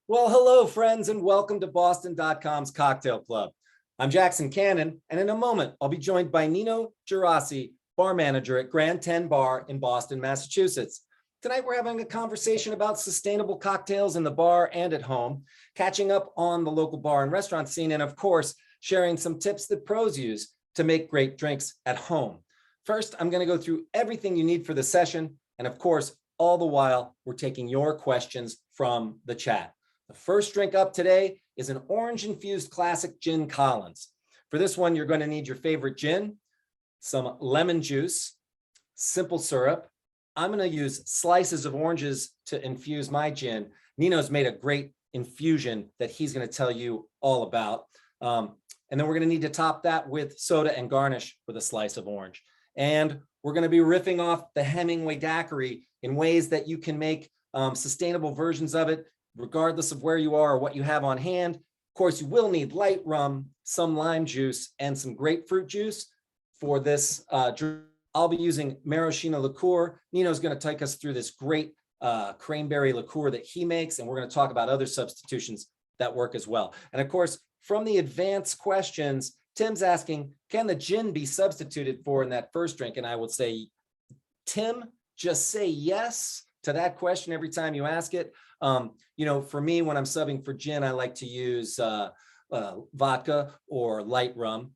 Well, hello, friends, and welcome to Boston.com's Cocktail Club. I'm Jackson Cannon, and in a moment, I'll be joined by Nino Geraci, bar manager at Grand 10 Bar in Boston, Massachusetts. Tonight, we're having a conversation about sustainable cocktails in the bar and at home, catching up on the local bar and restaurant scene, and of course, sharing some tips that pros use to make great drinks at home. First, I'm going to go through everything you need for the session, and of course, all the while, we're taking your questions from the chat. The first drink up today is an orange infused classic gin Collins. For this one, you're going to need your favorite gin, some lemon juice, simple syrup. I'm going to use slices of oranges to infuse my gin. Nino's made a great infusion that he's going to tell you all about. And then we're going to need to top that with soda and garnish with a slice of orange. And we're going to be riffing off the Hemingway Daiquiri in ways that you can make sustainable versions of it, regardless of where you are or what you have on hand. Of course, you will need light rum, some lime juice, and some grapefruit juice for this drink. I'll be using maraschino liqueur. Nino's going to take us through this great cranberry liqueur that he makes, and we're going to talk about other substitutions that work as well. And of course, from the advanced questions, Tim's asking, can the gin be substituted for in that first drink? And I would say, Tim, just say yes to that question every time you ask it. For me, when I'm subbing for gin, I like to use vodka or light rum.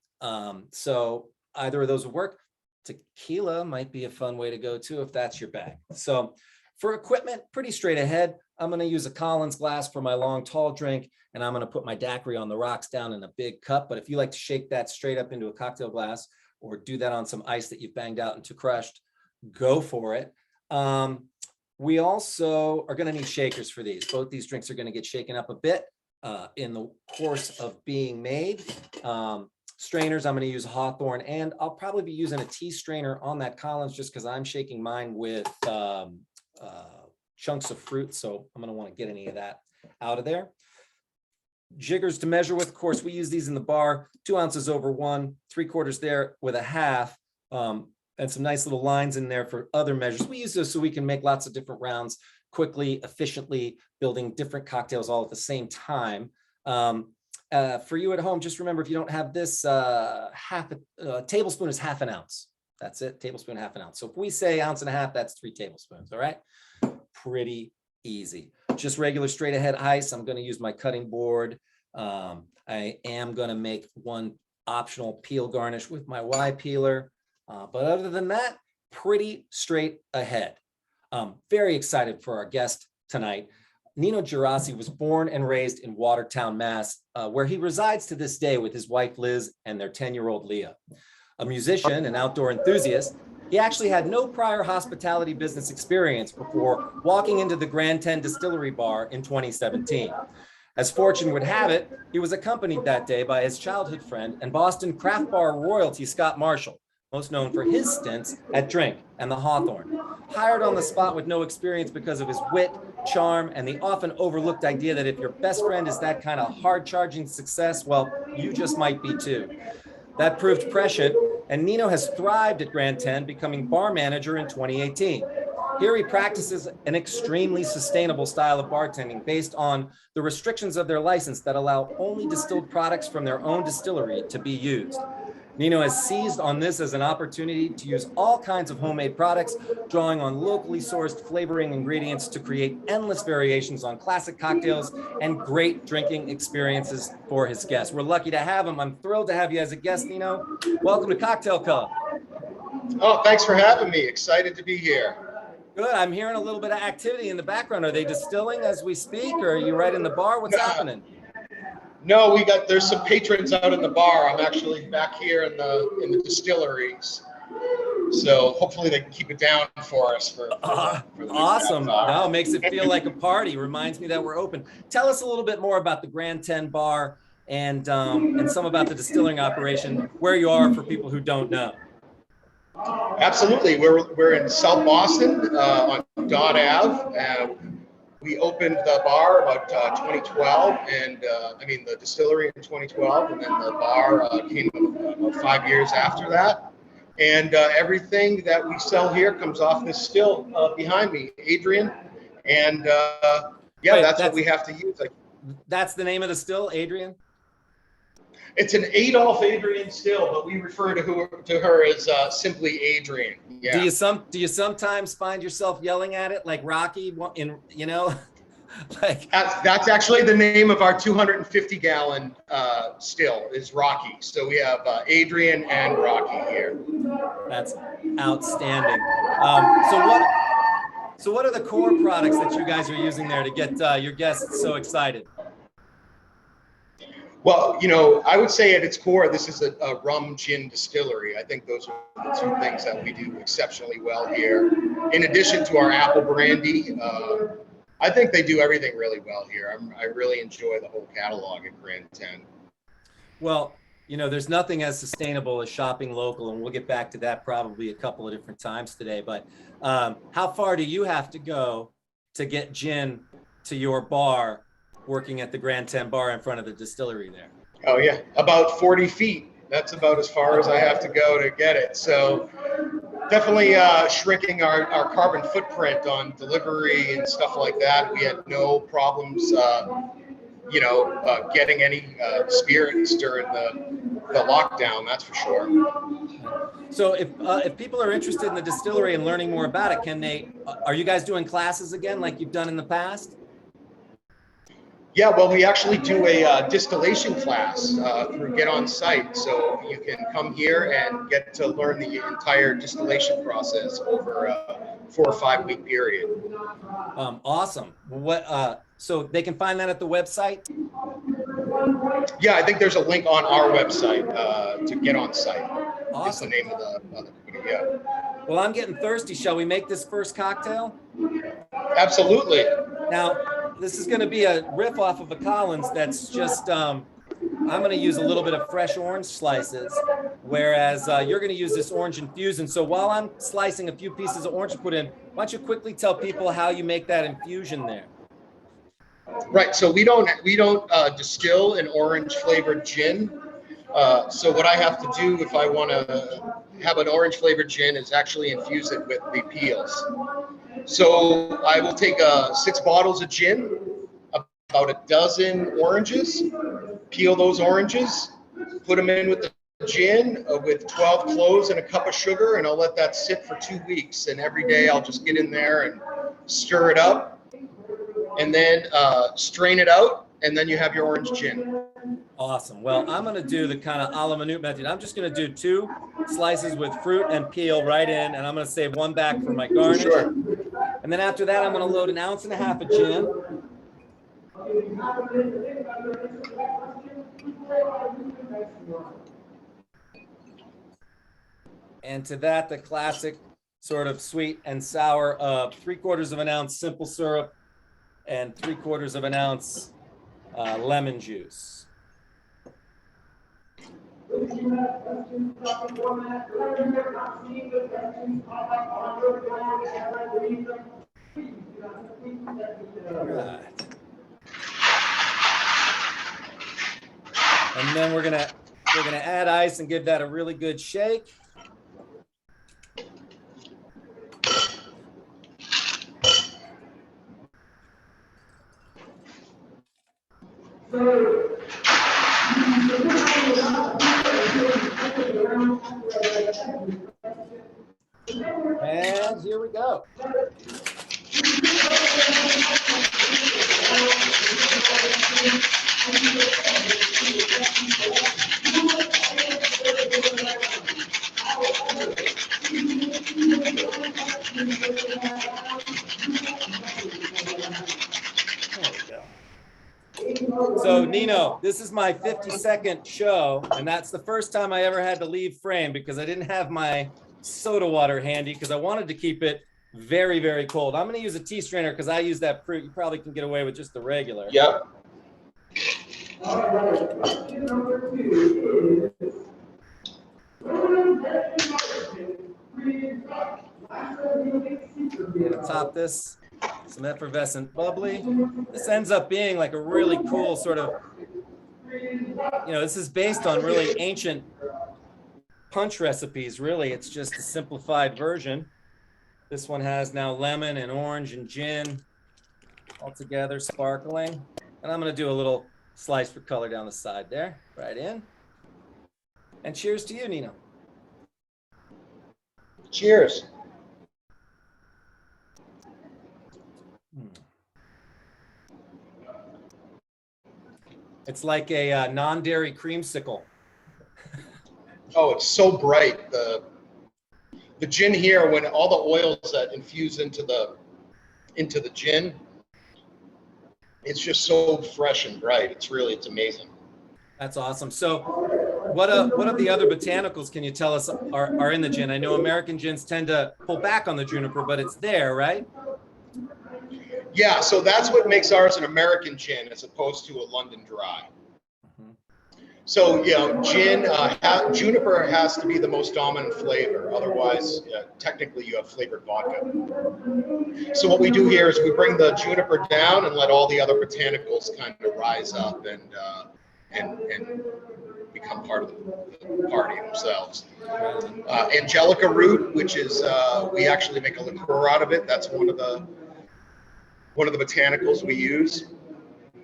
So either of those will work. Tequila might be a fun way to go too, if that's your bag. So for equipment, pretty straight ahead. I'm going to use a Collins glass for my long, tall drink, and I'm going to put my daiquiri on the rocks down in a big cup. But if you like to shake that straight up into a cocktail glass or do that on some ice that you've banged out into crushed, go for it. We also are going to need shakers for these. Both these drinks are going to get shaken up a bit in the course of being made. Strainers, I'm going to use a Hawthorne, and I'll probably be using a tea strainer on that Collins just because I'm shaking mine with chunks of fruit. So I'm going to want to get any of that out of there. Jiggers to measure with. Of course, we use these in the bar, 2 ounces over 1, 3/4 there with a half. And some nice little lines in there for other measures. We use this so we can make lots of different rounds quickly, efficiently, building different cocktails all at the same time. For you at home, just remember, if you don't have this, half a tablespoon is half an ounce. That's it, tablespoon, half an ounce. So if we say 1.5 ounces, that's 3 tablespoons, all right? Pretty easy. Just regular straight ahead ice. I'm gonna use my cutting board. I am gonna make one optional peel garnish with my Y peeler. But other than that, pretty straight ahead. Very excited for our guest tonight. Nino Geraci was born and raised in Watertown, Mass, where he resides to this day with his wife, Liz, and their 10-year-old Leah. A musician and outdoor enthusiast, he actually had no prior hospitality business experience before walking into the Grand 10 Distillery Bar in 2017. As fortune would have it, he was accompanied that day by his childhood friend and Boston craft bar royalty, Scott Marshall, most known for his stints at Drink and the Hawthorne. Hired on the spot with no experience because of his wit, charm, and the often overlooked idea that if your best friend is that kind of hard-charging success, well, you just might be too. That proved prescient, and Nino has thrived at Grand 10, becoming bar manager in 2018. Here he practices an extremely sustainable style of bartending based on the restrictions of their license that allow only distilled products from their own distillery to be used. Nino has seized on this as an opportunity to use all kinds of homemade products, drawing on locally sourced flavoring ingredients to create endless variations on classic cocktails and great drinking experiences for his guests. We're lucky to have him. I'm thrilled to have you as a guest, Nino. Welcome to Cocktail Club. Oh, thanks for having me. Excited to be here. Good. I'm hearing a little bit of activity in the background. Are they distilling as we speak, or are you right in the bar? What's happening? No, there's some patrons out in the bar. I'm actually back here in the distilleries. So hopefully they can keep it down for us for the awesome. No, it makes it feel like a party. Reminds me that we're open. Tell us a little bit more about the Grand 10 bar and some about the distilling operation, where you are for people who don't know. Absolutely. We're in South Boston on Dodd Ave. We opened the bar about 2012, and the distillery in 2012, and then the bar came about 5 years after that. And everything that we sell here comes off this still behind me, Adrian. And Yeah, Wait, that's what we have to use. Like, that's the name of the still, Adrian? it's an Adolf Adrian still, but we refer to her as simply Adrian. Do Yeah. you sometimes find yourself yelling at it like Rocky in, like That's actually the name of our 250 gallon still is Rocky. So we have Adrian and Rocky here. that's outstanding. So what are the core products that you guys are using there to get your guests so excited? Well, I would say at its core, this is a rum gin distillery. I think those are the two things that we do exceptionally well here. In addition to our apple brandy, I think they do everything really well here. I really enjoy the whole catalog at Grand 10. Well, there's nothing as sustainable as shopping local, and we'll get back to that probably a couple of different times today. But how far do you have to go to get gin to your bar working at the Grand 10 bar in front of the distillery there? Oh, yeah, about 40 feet. That's about as far as I have to go to get it. So definitely shrinking our carbon footprint on delivery and stuff like that. We had no problems, getting any spirits during the lockdown, that's for sure. So if people are interested in the distillery and learning more about it, are you guys doing classes again like you've done in the past? Yeah, well, we actually do a distillation class through Get On Site. So you can come here and get to learn the entire distillation process over a 4 or 5 week period. Awesome. So they can find that at the website? Yeah, I think there's a link on our website to Get On Site. Awesome. It's the name of the company, yeah. Well, I'm getting thirsty. Shall we make this first cocktail? Absolutely. Now, this is going to be a riff off of a Collins that's just, I'm going to use a little bit of fresh orange slices, whereas you're going to use this orange infusion. So while I'm slicing a few pieces of orange to put in, why don't you quickly tell people how you make that infusion there? Right, so we don't distill an orange flavored gin. So what I have to do if I want to have an orange flavored gin is actually infuse it with the peels. So I will take 6 bottles of gin, about a dozen oranges, peel those oranges, put them in with the gin with 12 cloves and a cup of sugar, and I'll let that sit for 2 weeks. And every day I'll just get in there and stir it up, and then strain it out, and then you have your orange gin. Awesome. Well, I'm going to do the kind of a la minute method. I'm just going to do 2 slices with fruit and peel right in, and I'm going to save 1 back for my garnish. Sure. And then after that, I'm going to load 1.5 ounces of gin. And to that, the classic sort of sweet and sour of 3/4 ounce simple syrup and 3/4 ounce lemon juice. Right. And then we're gonna add ice and give that a really good shake. And here we go. So Nino, this is my 50-second show, and that's the first time I ever had to leave frame because I didn't have my soda water handy because I wanted to keep it very, very cold. I'm going to use a tea strainer because I use that fruit. You probably can get away with just the regular. Yep. I'm going to top this, some effervescent bubbly. This ends up being like a really cool sort of, this is based on really ancient punch recipes. Really, it's just a simplified version. This one has now lemon and orange and gin. all together, sparkling. And I'm going to do a little slice for color down the side there, right in. And cheers to you, Nino. Cheers. It's like a non-dairy creamsicle. Oh, it's so bright. The gin here, when all the oils that infuse into the gin, it's just so fresh and bright. It's amazing. That's awesome. So what of the other botanicals can you tell us are in the gin? I know American gins tend to pull back on the juniper, but it's there, right? Yeah, so that's what makes ours an American gin as opposed to a London dry. So, gin, juniper has to be the most dominant flavor. Otherwise, technically, you have flavored vodka. So what we do here is we bring the juniper down and let all the other botanicals kind of rise up and become part of the party themselves. Angelica root, which is we actually make a liqueur out of it. That's one of the botanicals we use.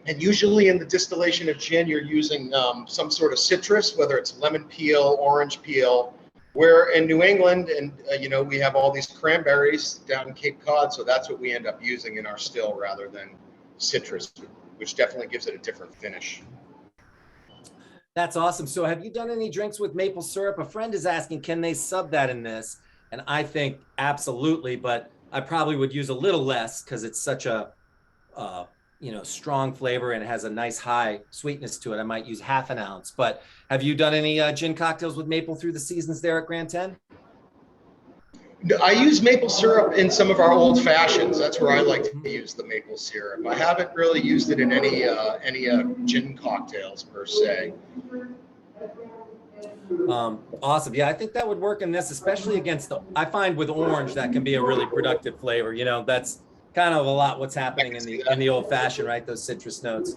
And usually in the distillation of gin, you're using some sort of citrus, whether it's lemon peel, orange peel. Where in New England, and we have all these cranberries down in Cape Cod, so that's what we end up using in our still rather than citrus, which definitely gives it a different finish. That's awesome. So have you done any drinks with maple syrup? A friend is asking, can they sub that in this? And I think absolutely, but I probably would use a little less because it's such a strong flavor and it has a nice high sweetness to it. I might use half an ounce. But have you done any gin cocktails with maple through the seasons there at Grand 10? I use maple syrup in some of our old fashions. That's where I like to use the maple syrup. I haven't really used it in any gin cocktails per se. Awesome. Yeah, I think that would work in this, especially against I find with orange that can be a really productive flavor. That's kind of a lot what's happening in the old fashioned, right? Those citrus notes.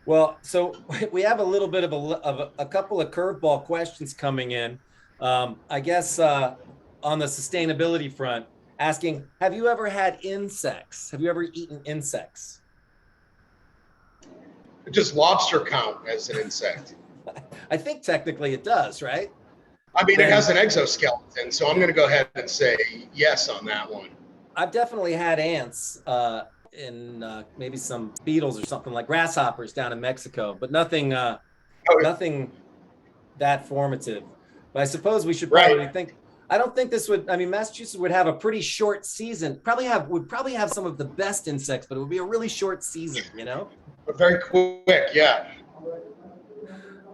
Well, so we have a little bit of a couple of curveball questions coming in. I guess on the sustainability front, asking, have you ever had insects? Have you ever eaten insects? Does lobster count as an insect? I think technically it does, right? I mean, it has an exoskeleton, so I'm going to go ahead and say yes on that one. I've definitely had ants in maybe some beetles or something like grasshoppers down in Mexico, but nothing that formative. But I suppose we should probably think. I don't think this would. I mean, Massachusetts would have a pretty short season. Would probably have some of the best insects, but it would be a really short season. But very quick, yeah.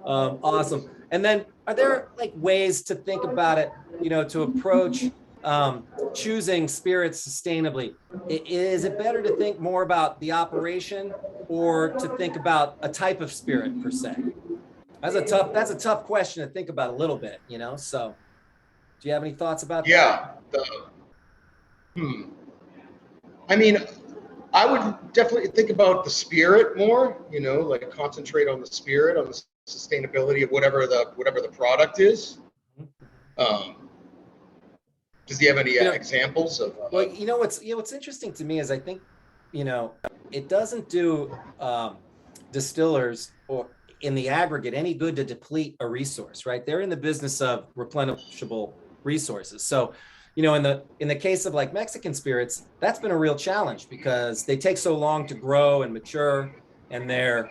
Awesome. And then, are there like ways to think about it? To approach choosing spirits sustainably. Is it better to think more about the operation or to think about a type of spirit per se? That's a tough question to think about a little bit, So do you have any thoughts about that? Yeah. I mean, I would definitely think about the spirit more, like concentrate on the spirit, on the sustainability of whatever the product is. Does he have any examples of? Well, what's interesting to me is I think, it doesn't do distillers or in the aggregate any good to deplete a resource, right? They're in the business of replenishable resources. So, in the case of like Mexican spirits, that's been a real challenge because they take so long to grow and mature, and they're,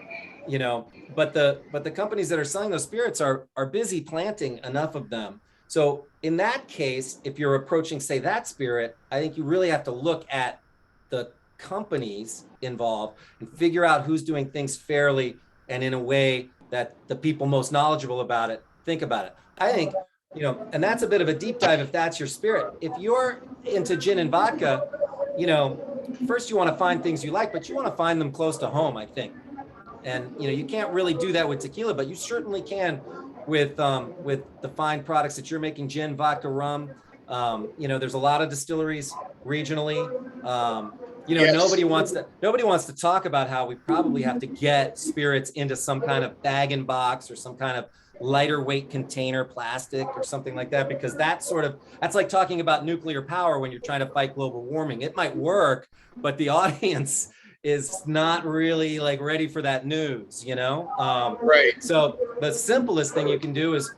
but the companies that are selling those spirits are busy planting enough of them. So in that case, if you're approaching, say, that spirit, I think you really have to look at the companies involved and figure out who's doing things fairly and in a way that the people most knowledgeable about it think about it. I think, and that's a bit of a deep dive if that's your spirit. If you're into gin and vodka, first you want to find things you like, but you want to find them close to home, I think. And, you can't really do that with tequila, but you certainly can with the fine products that you're making, gin, vodka, rum. There's a lot of distilleries regionally. Yes. Nobody wants to talk about how we probably have to get spirits into some kind of bag and box or some kind of lighter weight container plastic or something like that, because that's like talking about nuclear power when you're trying to fight global warming. It might work, but the audience is not really like ready for that news, you know? Right. So the simplest thing you can do is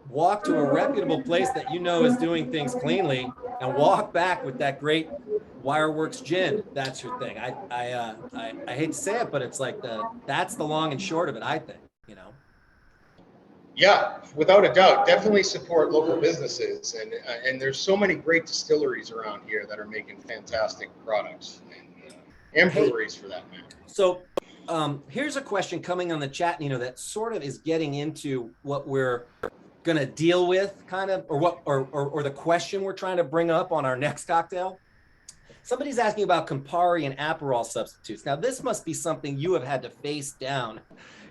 walk to a reputable place that you know is doing things cleanly and walk back with that great Wireworks gin. That's your thing. I hate to say it, but it's like that's the long and short of it, I think, you know? Yeah, without a doubt, definitely support local businesses, and there's so many great distilleries around here that are making fantastic products, and breweries for that matter. So here's a question coming on the chat, Nino, that sort of is getting into what we're going to deal with, kind of, or the question we're trying to bring up on our next cocktail. Somebody's asking about Campari and Aperol substitutes. Now, this must be something you have had to face down.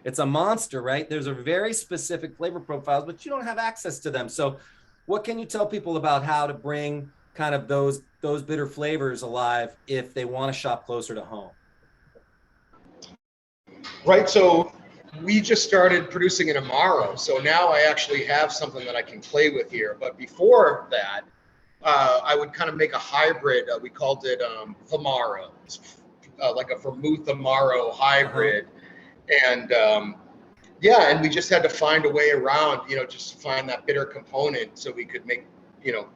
It's a monster, right? There's a very specific flavor profiles, but you don't have access to them. So what can you tell people about how to bring kind of those bitter flavors alive if they want to shop closer to home? Right, so we just started producing an Amaro, so now I actually have something that I can play with here. But before that, I would kind of make a hybrid. We called it Famaro, like a vermouth Amaro hybrid. And yeah, and we just had to find a way around, just to find that bitter component so we could make,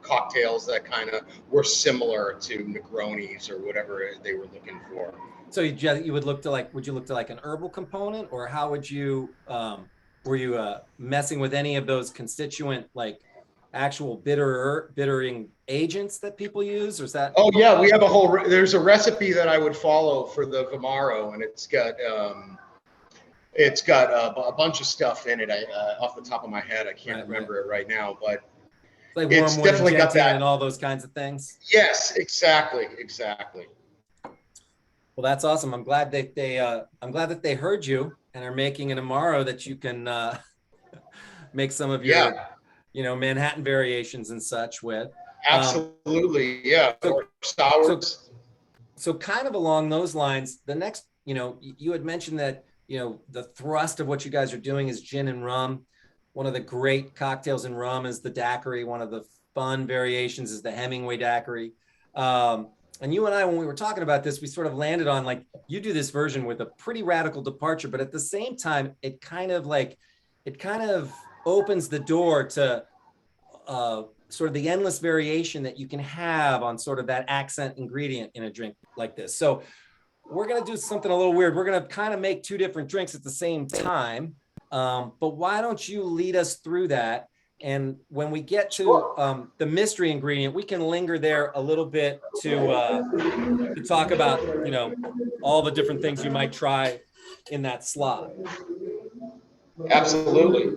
cocktails that kind of were similar to Negronis or whatever they were looking for. So you would look to would you look to like an herbal component, or how would you, were you messing with any of those constituent, like actual bittering agents that people use, or is that? Oh yeah, we have there's a recipe that I would follow for the Famaro, and it's got a bunch of stuff in it. Off the top of my head, I can't remember it right now, but like it's definitely got that and all those kinds of things. Yes, exactly. Well, that's awesome. I'm glad that they heard you and are making an Amaro that you can make some of your, Manhattan variations and such with. Absolutely, yeah. Or sours. So kind of along those lines, the next, you had mentioned that, the thrust of what you guys are doing is gin and rum. One of the great cocktails in rum is the daiquiri. One of the fun variations is the Hemingway Daiquiri. And you and I, when we were talking about this, we sort of landed on like, you do this version with a pretty radical departure, but at the same time, it kind of opens the door to sort of the endless variation that you can have on sort of that accent ingredient in a drink like this. So we're going to do something a little weird. We're going to kind of make two different drinks at the same time. But why don't you lead us through that? And when we get to the mystery ingredient, we can linger there a little bit to talk about, all the different things you might try in that slot. Absolutely.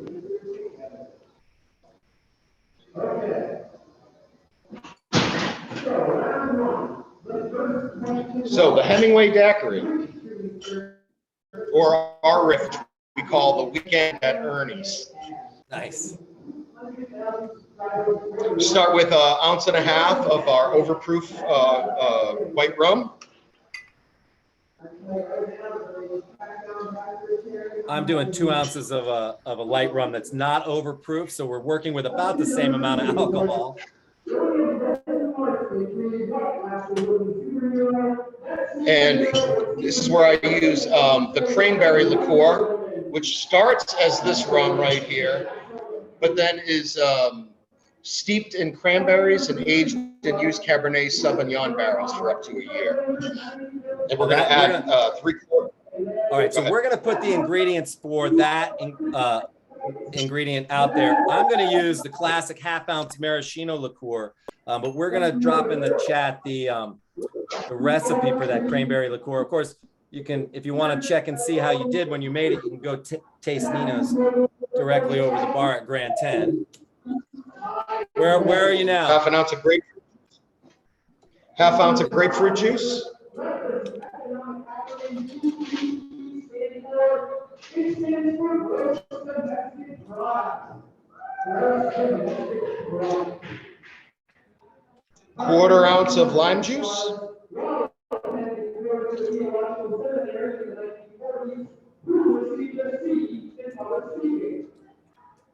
So the Hemingway Daiquiri, or our riff, we call the Weekend at Ernie's. Nice. Start with 1.5 ounces of our overproof white rum. I'm doing 2 ounces of a light rum that's not overproof, so we're working with about the same amount of alcohol. And this is where I use the cranberry liqueur, which starts as this rum right here, but then is steeped in cranberries and aged in used Cabernet Sauvignon barrels for up to a year. And we're going to add 3/4. All right, so we're going to put the ingredients for that ingredient out there. I'm going to use the classic 1/2 ounce maraschino liqueur, but we're going to drop in the chat the recipe for that cranberry liqueur. Of course, you can, if you want to check and see how you did when you made it, you can go taste Nino's directly over the bar at Grand 10. Where are you now? 1/2 ounce of grapefruit. 1/2 ounce of grapefruit juice. Quarter ounce of lime juice.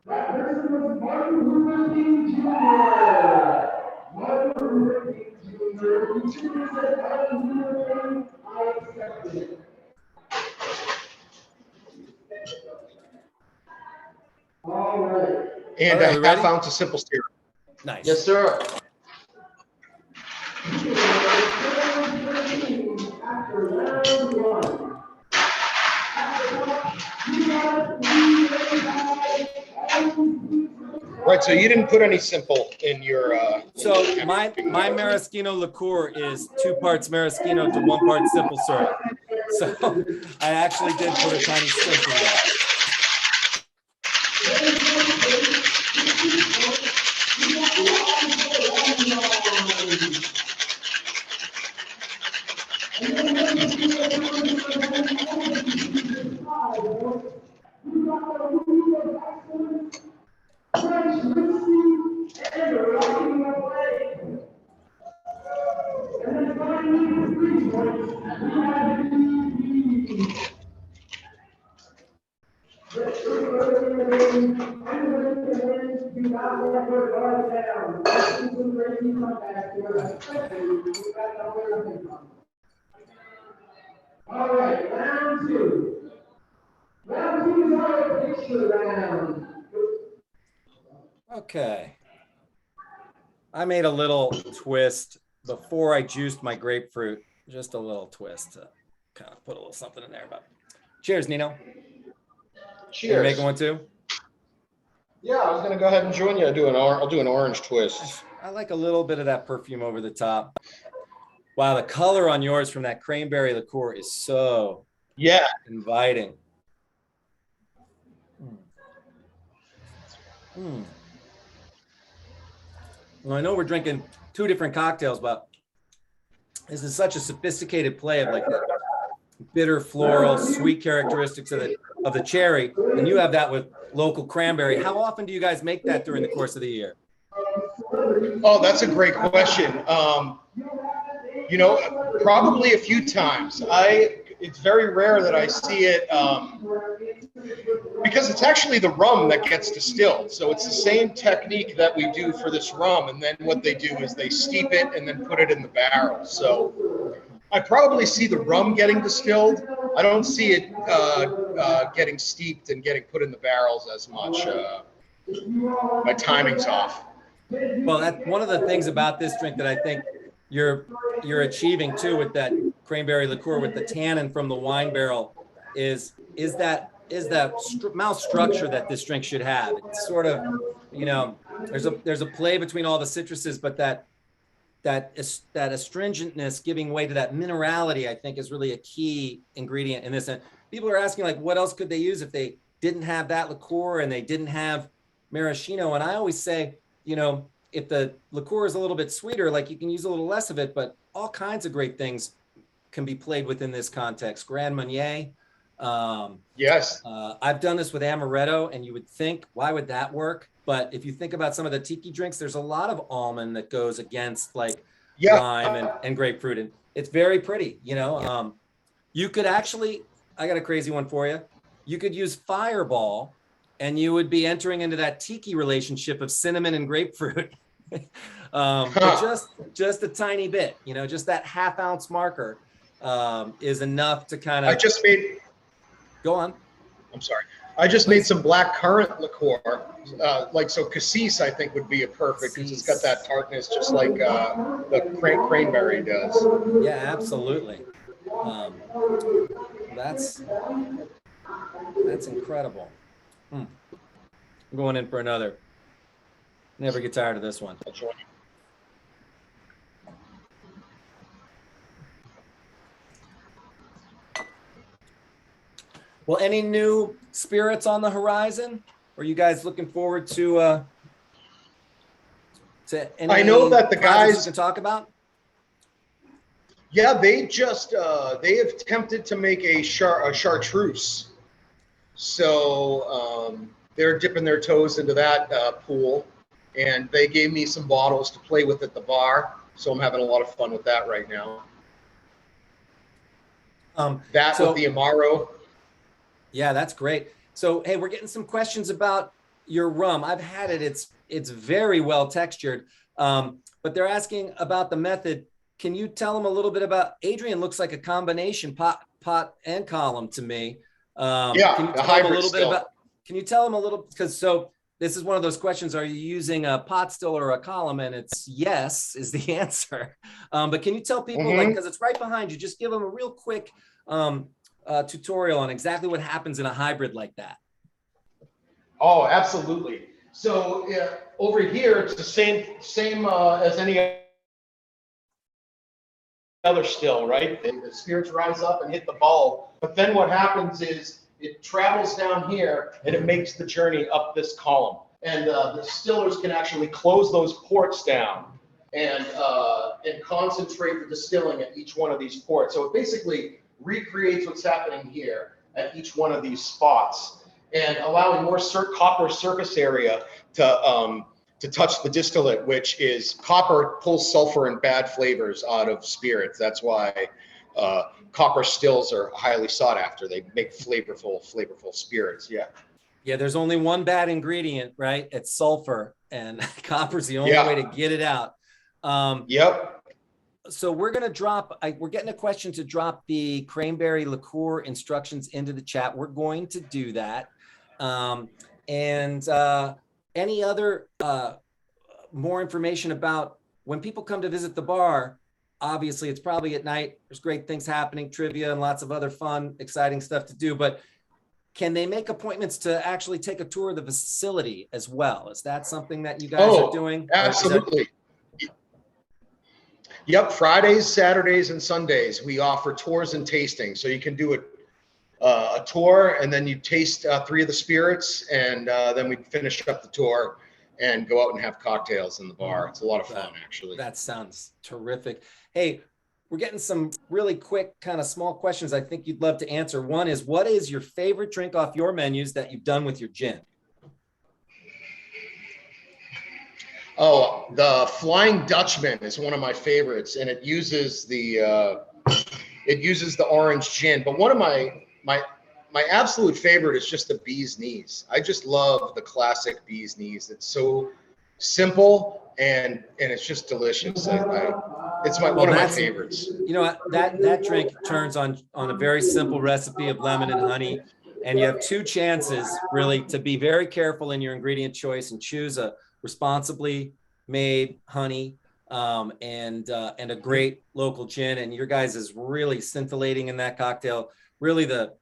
That person was Martin Luther King Jr. Martin Luther King Jr. He said, Martin Luther King, I accept it. All right. And All right, a half ounce of simple syrup. Nice. Yes, sir. After round one. Right, so you didn't put any simple in your. So my maraschino liqueur is 2 parts maraschino to 1 part simple syrup. So I actually did put a tiny sprinkle in there. All right, round two. Round two is our picture round. Okay. I made a little twist before I juiced my grapefruit. Just a little twist to kind of put a little something in there. But cheers, Nino. You Cheers. making one too? Yeah, I was gonna go ahead and join you. I'll do an orange twist. I like a little bit of that perfume over the top. Wow, the color on yours from that cranberry liqueur is so Yeah. inviting. Mm. Well, I know we're drinking 2 different cocktails, but this is such a sophisticated play of like the bitter, floral, sweet characteristics of the cherry, and you have that with local cranberry. How often do you guys make that during the course of the year? Oh, that's a great question. Probably a few times. It's very rare that I see it because it's actually the rum that gets distilled. So it's the same technique that we do for this rum. And then what they do is they steep it and then put it in the barrel. So I probably see the rum getting distilled. I don't see it getting steeped and getting put in the barrels as much. My timing's off. Well, that's one of the things about this drink that I think you're achieving too with that cranberry liqueur with the tannin from the wine barrel is that mouth structure that this drink should have. It's sort of, there's a play between all the citruses, but that astringentness giving way to that minerality, I think, is really a key ingredient in this. And people are asking, like, what else could they use if they didn't have that liqueur and they didn't have maraschino? And I always say, if the liqueur is a little bit sweeter, like, you can use a little less of it, but all kinds of great things can be played within this context. Grand Marnier. Yes. I've done this with amaretto, and you would think, why would that work? But if you think about some of the tiki drinks, there's a lot of almond that goes against lime and grapefruit, and it's very pretty. You could actually, I got a crazy one for you. You could use Fireball, and you would be entering into that tiki relationship of cinnamon and grapefruit. But just a tiny bit, just that half-ounce marker is enough to kind of. Go on. I'm sorry. I just made some black currant liqueur. So cassis, I think, would be a perfect because it's got that tartness just like the cranberry does. Yeah, absolutely. That's incredible. I'm going in for another. Never get tired of this one. Well, any new spirits on the horizon? Are you guys looking forward to any? I know that the guys you can talk about. Yeah, they have attempted to make a chartreuse. So they're dipping their toes into that pool, and they gave me some bottles to play with at the bar. So I'm having a lot of fun with that right now. With the Amaro. Yeah, that's great. So, hey, we're getting some questions about your rum. I've had it. It's very well textured. But they're asking about the method. Can you tell them a little bit about Adrian? Looks like a combination pot and column to me. Yeah, Can you a tell them a hybrid little bit still. about? Can you tell them a little, because so this is one of those questions: are you using a pot still or a column? And it's yes is the answer. But can you tell people, like, because it's right behind you, just give them a real quick tutorial on exactly what happens in a hybrid like that. Oh, absolutely. So over here, it's the same as any other still, right? The spirits rise up and hit the bulb, but then what happens is it travels down here and it makes the journey up this column. And the distillers can actually close those ports down and concentrate the distilling at each one of these ports. So it basically recreates what's happening here at each one of these spots, and allowing more copper surface area to touch the distillate, which is copper pulls sulfur and bad flavors out of spirits. That's why copper stills are highly sought after. They make flavorful spirits. Yeah. Yeah, there's only one bad ingredient, right? It's sulfur, and copper's the only way to get it out. Yep. So we're going to drop, we're getting a question to drop the cranberry liqueur instructions into the chat. We're going to do that. Any other more information about when people come to visit the bar? Obviously, it's probably at night. There's great things happening, trivia and lots of other fun, exciting stuff to do. But can they make appointments to actually take a tour of the facility as well? Is that something that you guys are doing? Absolutely. Yep. Fridays, Saturdays, and Sundays, we offer tours and tastings. So you can do a tour, and then you taste 3 of the spirits, and then we finish up the tour and go out and have cocktails in the bar. It's a lot of fun, actually. That sounds terrific. Hey, we're getting some really quick kind of small questions I think you'd love to answer. One is, what is your favorite drink off your menus that you've done with your gin? Oh, the Flying Dutchman is one of my favorites, and it uses the orange gin. But one of my absolute favorite is just the bee's knees. I just love the classic bee's knees. It's so simple and it's just delicious. It's one of my favorites. You know what, that drink turns on a very simple recipe of lemon and honey, and you have 2 chances really to be very careful in your ingredient choice and choose a responsibly made honey and a great local gin. And your guys is really scintillating in that cocktail. Really, the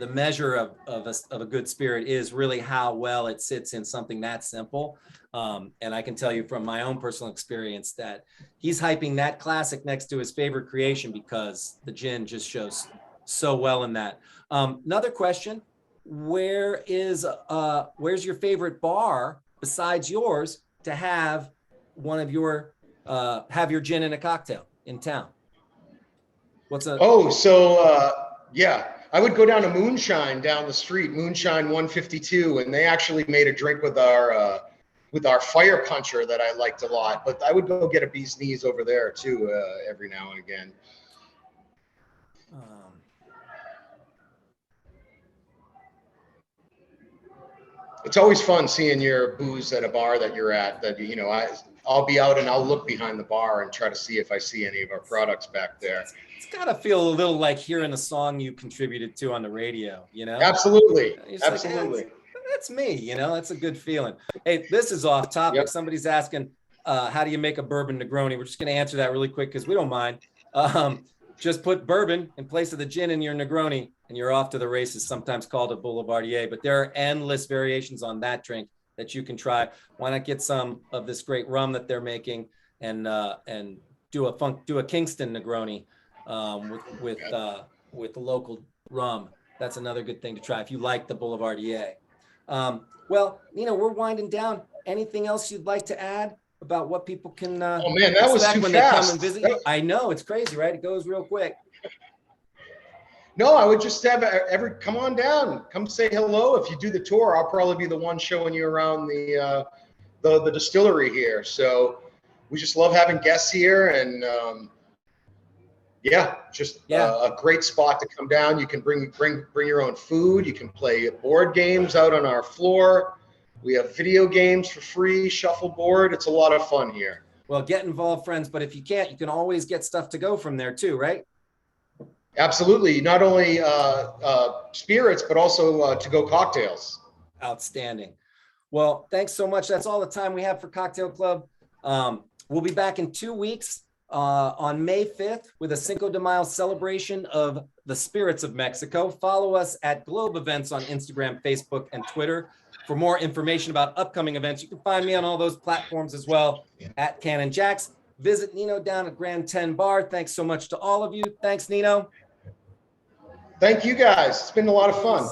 measure of a good spirit is really how well it sits in something that simple. And I can tell you from my own personal experience that he's hyping that classic next to his favorite creation because the gin just shows so well in that. Another question: where's your favorite bar besides yours to have one of your have your gin in a cocktail in town? Yeah, I would go down to Moonshine down the street, Moonshine 152, and they actually made a drink with our fire puncher that I liked a lot. But I would go get a bee's knees over there too every now and again. It's always fun seeing your booze at a bar that you're at. That I'll be out and I'll look behind the bar and try to see if I see any of our products back there. It's gotta feel a little like hearing a song you contributed to on the radio, Absolutely. Absolutely. Like, that's me, that's a good feeling. Hey, this is off topic. Yep. Somebody's asking, how do you make a bourbon Negroni? We're just going to answer that really quick because we don't mind. Just put bourbon in place of the gin in your Negroni and you're off to the races, sometimes called a Boulevardier, but there are endless variations on that drink that you can try. Why not get some of this great rum that they're making and do a Kingston Negroni with the local rum. That's another good thing to try if you like the Boulevardier. Well, Nino, we're winding down. Anything else you'd like to add about what people can oh man, that was too when fast. They come and visit you? I know, it's crazy, right? It goes real quick. No, I would just have come on down, come say hello. If you do the tour, I'll probably be the one showing you around the distillery here. So we just love having guests here, and a great spot to come down. You can bring your own food. You can play board games out on our floor. We have video games for free, shuffleboard. It's a lot of fun here. Well, get involved, friends. But if you can't, you can always get stuff to go from there too, right? Absolutely. Not only spirits, but also to-go cocktails. Outstanding. Well, thanks so much. That's all the time we have for Cocktail Club. We'll be back in 2 weeks on May 5th with a Cinco de Mayo celebration of the spirits of Mexico. Follow us at Globe Events on Instagram, Facebook, and Twitter. For more information about upcoming events, you can find me on all those platforms as well at Cannon Jax. Visit Nino down at Grand 10 Bar. Thanks so much to all of you. Thanks, Nino. Thank you guys. It's been a lot of fun.